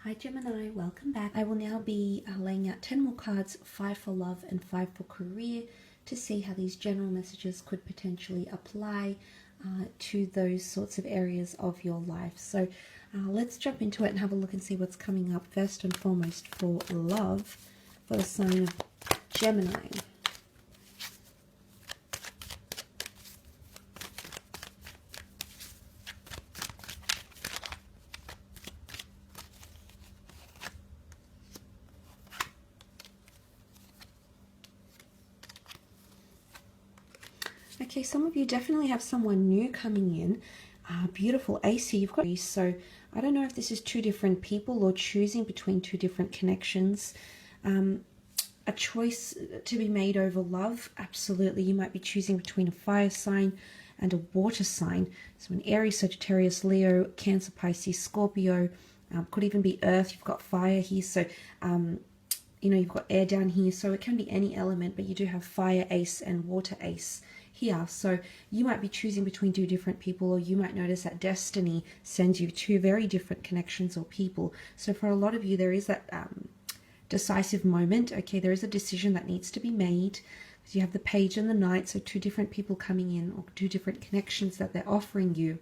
Hi Gemini, welcome back. I will now be laying out 10 more cards, 5 for love and 5 for career, to see how these general messages could potentially apply to those sorts of areas of your life. So let's jump into it and have a look and see what's coming up first and foremost for love for the sign of Gemini. Okay, some of you definitely have someone new coming in. Beautiful ace here. You've got Aries. So I don't know if this is two different people or choosing between two different connections. A choice to be made over love. Absolutely. You might be choosing between a fire sign and a water sign. So an Aries, Sagittarius, Leo, Cancer, Pisces, Scorpio. Could even be earth. You've got fire here. So you know, you've got air down here, so it can be any element, but you do have fire ace and water ace here. So you might be choosing between two different people, or you might notice that destiny sends you two very different connections or people. So for a lot of you, there is that decisive moment. Okay, there is a decision that needs to be made. You have the page and the knight, so two different people coming in, or two different connections that they're offering you.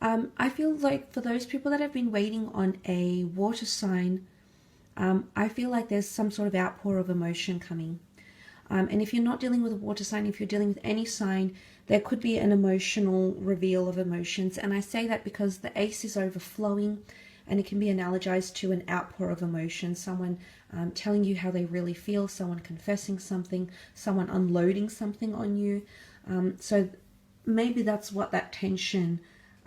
I feel like for those people that have been waiting on a water sign, I feel like there's some sort of outpour of emotion coming. And if you're not dealing with a water sign, if you're dealing with any sign, there could be an emotional reveal of emotions. And I say that because the ace is overflowing, and it can be analogized to an outpour of emotion. Someone telling you how they really feel, someone confessing something, someone unloading something on you. So maybe that's what that tension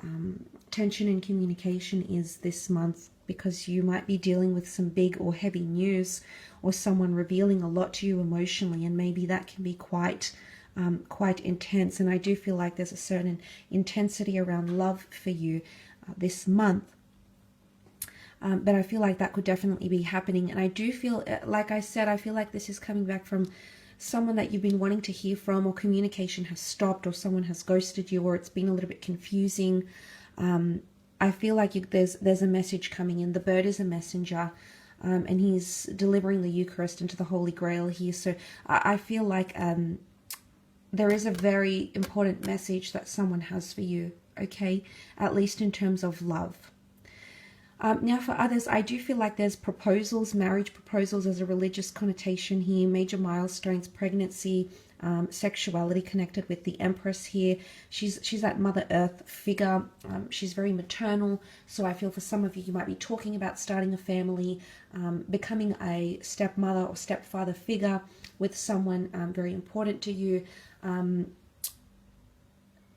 in communication is this month, because you might be dealing with some big or heavy news, or someone revealing a lot to you emotionally, and maybe that can be quite intense. And I do feel like there's a certain intensity around love for you this month. But I feel like that could definitely be happening. And I do feel, like I said, I feel like this is coming back from someone that you've been wanting to hear from, or communication has stopped, or someone has ghosted you, or it's been a little bit confusing. I feel like there's a message coming in. The bird is a messenger, and he's delivering the Eucharist into the Holy Grail here. So I feel like there is a very important message that someone has for you, okay? At least in terms of love. Now for others, I do feel like there's proposals, marriage proposals as a religious connotation here, major milestones, pregnancy, sexuality connected with the Empress here. She's that Mother Earth figure. She's very maternal. So I feel for some of you, you might be talking about starting a family, becoming a stepmother or stepfather figure with someone very important to you,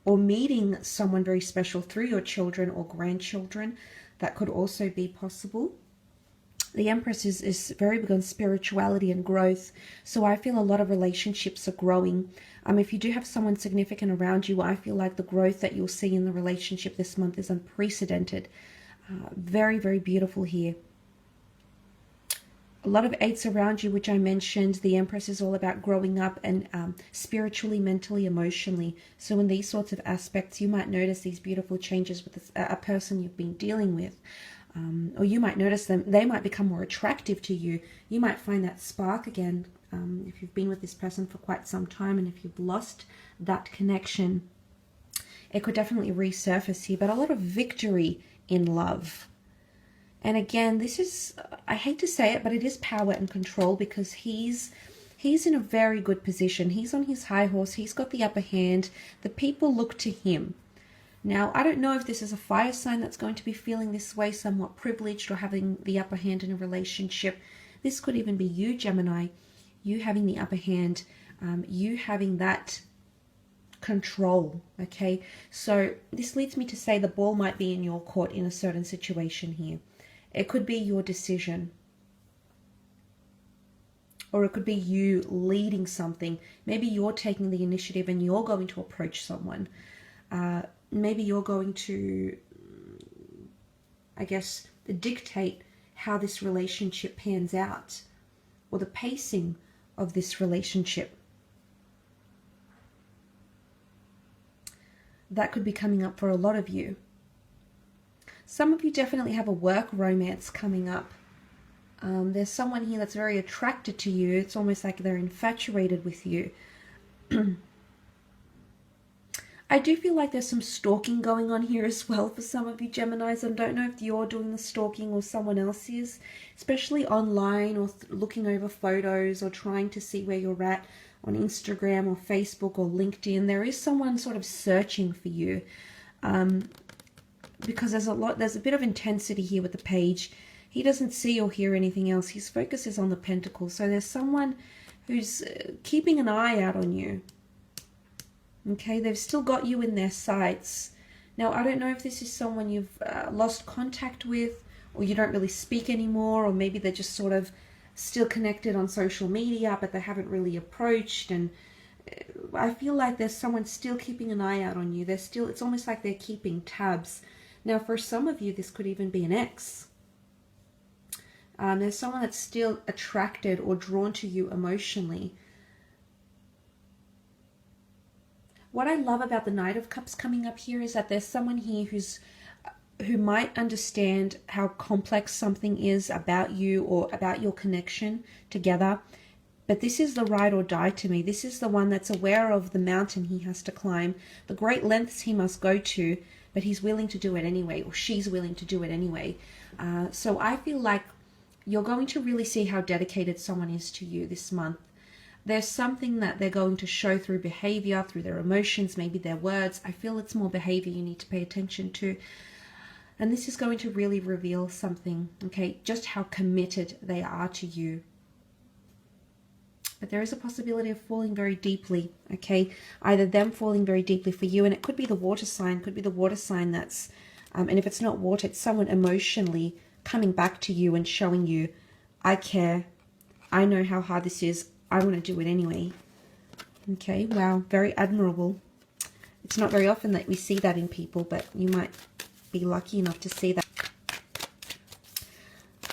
or meeting someone very special through your children or grandchildren. That could also be possible. The Empress is very big on spirituality and growth. So I feel a lot of relationships are growing. If you do have someone significant around you, I feel like the growth that you'll see in the relationship this month is unprecedented. Very, very beautiful here. A lot of eights around you, which I mentioned. The Empress is all about growing up and spiritually, mentally, emotionally. So in these sorts of aspects, you might notice these beautiful changes with a person you've been dealing with. Or you might notice them, they might become more attractive to you. You might find that spark again if you've been with this person for quite some time, and if you've lost that connection, it could definitely resurface here. But a lot of victory in love. And again, this is, I hate to say it, but it is power and control, because he's in a very good position. He's on his high horse. He's got the upper hand. The people look to him. Now, I don't know if this is a fire sign that's going to be feeling this way, somewhat privileged or having the upper hand in a relationship. This could even be you, Gemini, you having the upper hand, you having that control, okay? So this leads me to say the ball might be in your court in a certain situation here. It could be your decision, or it could be you leading something. Maybe you're taking the initiative and you're going to approach someone. Maybe you're going to, I guess, dictate how this relationship pans out, or the pacing of this relationship. That could be coming up for a lot of you. Some of you definitely have a work romance coming up. There's someone here that's very attracted to you. It's almost like they're infatuated with you. I do feel like there's some stalking going on here as well for some of you Geminis. I don't know if you're doing the stalking or someone else is, especially online or looking over photos or trying to see where you're at on Instagram or Facebook or LinkedIn. There is someone sort of searching for you because there's a bit of intensity here with the page. He doesn't see or hear anything else. His focus is on the pentacles. So there's someone who's keeping an eye out on you. Okay, they've still got you in their sights. Now, I don't know if this is someone you've lost contact with, or you don't really speak anymore, or maybe they're just sort of still connected on social media, but they haven't really approached. And I feel like there's someone still keeping an eye out on you. It's almost like they're keeping tabs. Now, for some of you, this could even be an ex. There's someone that's still attracted or drawn to you emotionally. What I love about the Knight of Cups coming up here is that there's someone here who might understand how complex something is about you or about your connection together. But this is the ride or die to me. This is the one that's aware of the mountain he has to climb, the great lengths he must go to, but he's willing to do it anyway, or she's willing to do it anyway. So I feel like you're going to really see how dedicated someone is to you this month. There's something that they're going to show through behavior, through their emotions, maybe their words. I feel it's more behavior you need to pay attention to. And this is going to really reveal something, okay, just how committed they are to you. But there is a possibility of falling very deeply, okay? Either them falling very deeply for you, and it could be the water sign, that's, and if it's not water, it's someone emotionally coming back to you and showing you, I care, I know how hard this is, I want to do it anyway. Okay, wow, very admirable. It's not very often that we see that in people, but you might be lucky enough to see that.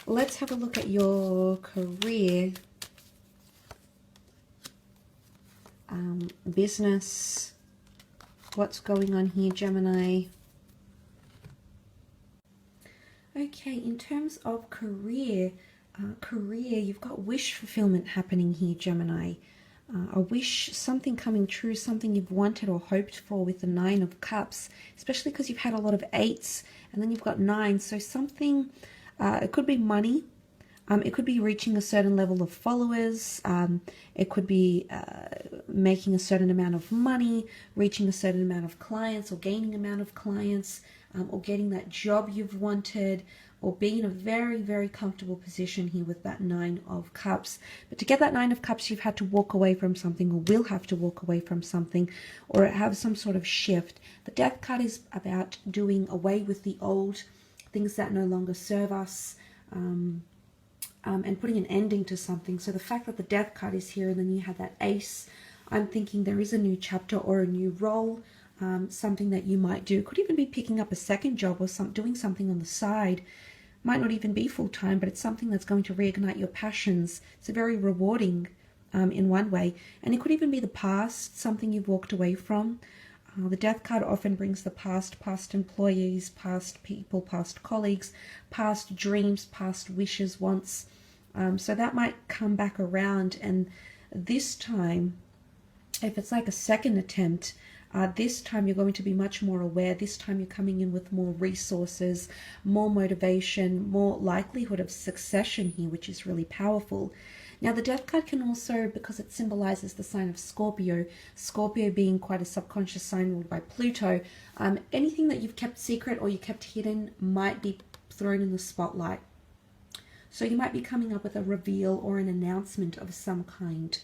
Let's have a look at your career, business. What's going on here, Gemini? Okay, in terms of career, you've got wish fulfillment happening here, Gemini. A wish, something coming true, something you've wanted or hoped for with the Nine of Cups, especially because you've had a lot of 8s and then you've got 9s. So something, it could be money, it could be reaching a certain level of followers, it could be making a certain amount of money, reaching a certain amount of clients or gaining amount of clients, or getting that job you've wanted, or being in a very, very comfortable position here with that Nine of Cups. But to get that Nine of Cups, you've had to walk away from something, or will have to walk away from something, or have some sort of shift. The Death card is about doing away with the old, things that no longer serve us, and putting an ending to something. So the fact that the Death card is here, and then you have that Ace, I'm thinking there is a new chapter or a new role, something that you might do. Could even be picking up a second job or doing something on the side. Might not even be full-time, but it's something that's going to reignite your passions. It's very rewarding in one way. And it could even be the past, something you've walked away from. The Death card often brings the past employees, past people, past colleagues, past dreams, past wishes, wants. So that might come back around. And this time, if it's like a second attempt, this time you're going to be much more aware. This time you're coming in with more resources, more motivation, more likelihood of succession here, which is really powerful. Now the Death card can also, because it symbolizes the sign of Scorpio, Scorpio being quite a subconscious sign ruled by Pluto, anything that you've kept secret or you kept hidden might be thrown in the spotlight. So you might be coming up with a reveal or an announcement of some kind.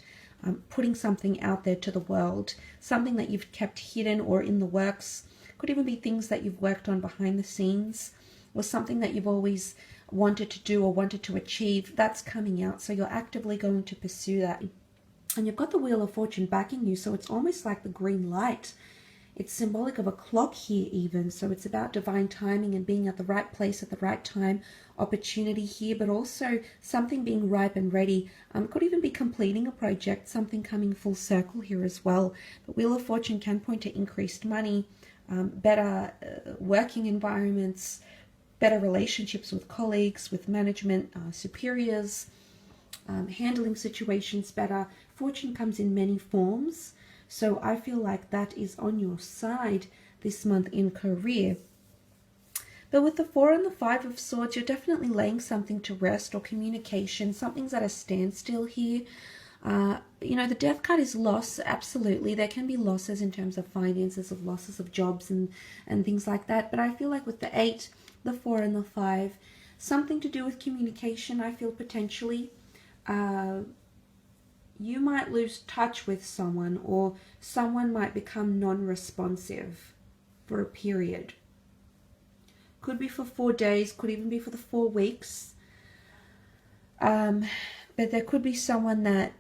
Putting something out there to the world, something that you've kept hidden or in the works. Could even be things that you've worked on behind the scenes, or something that you've always wanted to do or wanted to achieve. That's coming out, so you're actively going to pursue that. And you've got the Wheel of Fortune backing you, so it's almost like the green light. It's symbolic of a clock here even, so it's about divine timing and being at the right place at the right time, opportunity here, but also something being ripe and ready. Could even be completing a project, something coming full circle here as well. The Wheel of Fortune can point to increased money, better working environments, better relationships with colleagues, with management, superiors, handling situations better. Fortune comes in many forms. So I feel like that is on your side this month in career. But with the 4 and the 5 of Swords, you're definitely laying something to rest, or communication. Something's at a standstill here. You know, the Death card is loss. Absolutely. There can be losses in terms of finances, of losses of jobs and things like that. But I feel like with the 8, the 4 and the 5, something to do with communication, I feel potentially. You might lose touch with someone, or someone might become non-responsive for a period. Could be for 4 days, could even be for the 4 weeks. But there could be someone that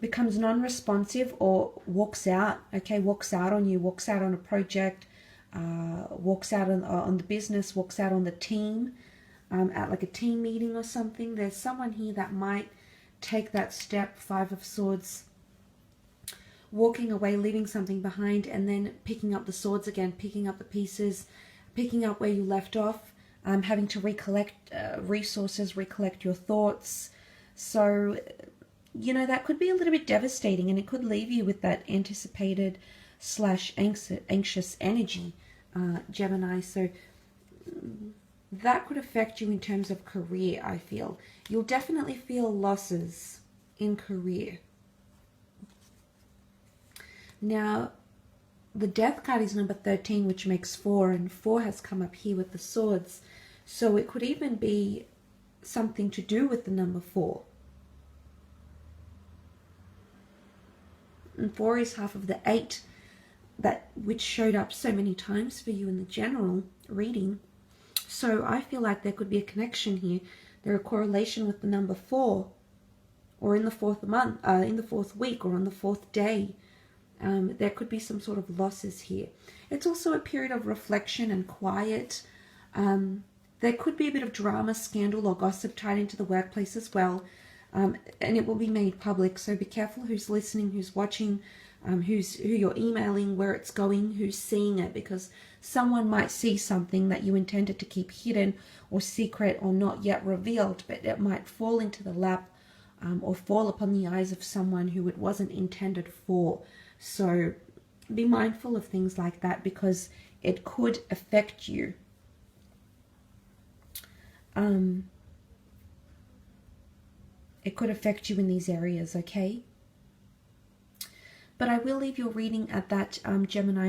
becomes non-responsive or walks out, okay, walks out on you, walks out on a project, walks out on the business, walks out on the team, at like a team meeting or something. There's someone here that might take that step, 5 of Swords, walking away, leaving something behind, and then picking up the swords again, picking up the pieces, picking up where you left off, having to recollect resources, recollect your thoughts. So, you know, that could be a little bit devastating, and it could leave you with that anticipated / anxious energy, Gemini. So that could affect you in terms of career, I feel. You'll definitely feel losses in career. Now, the Death card is number 13, which makes 4, and 4 has come up here with the swords. So it could even be something to do with the number 4. And 4 is half of the 8, which showed up so many times for you in the general reading. So I feel like there could be a connection here. There's a correlation with the number 4, or in the 4th month, in the 4th week, or on the 4th day. There could be some sort of losses here. It's also a period of reflection and quiet. There could be a bit of drama, scandal, or gossip tied into the workplace as well. And it will be made public, so be careful who's listening, who's watching, who you're emailing, where it's going, who's seeing it, because someone might see something that you intended to keep hidden or secret or not yet revealed, but it might fall into the lap or fall upon the eyes of someone who it wasn't intended for. So be mindful of things like that, because it could affect you. It could affect you in these areas, okay? But I will leave your reading at that, Gemini.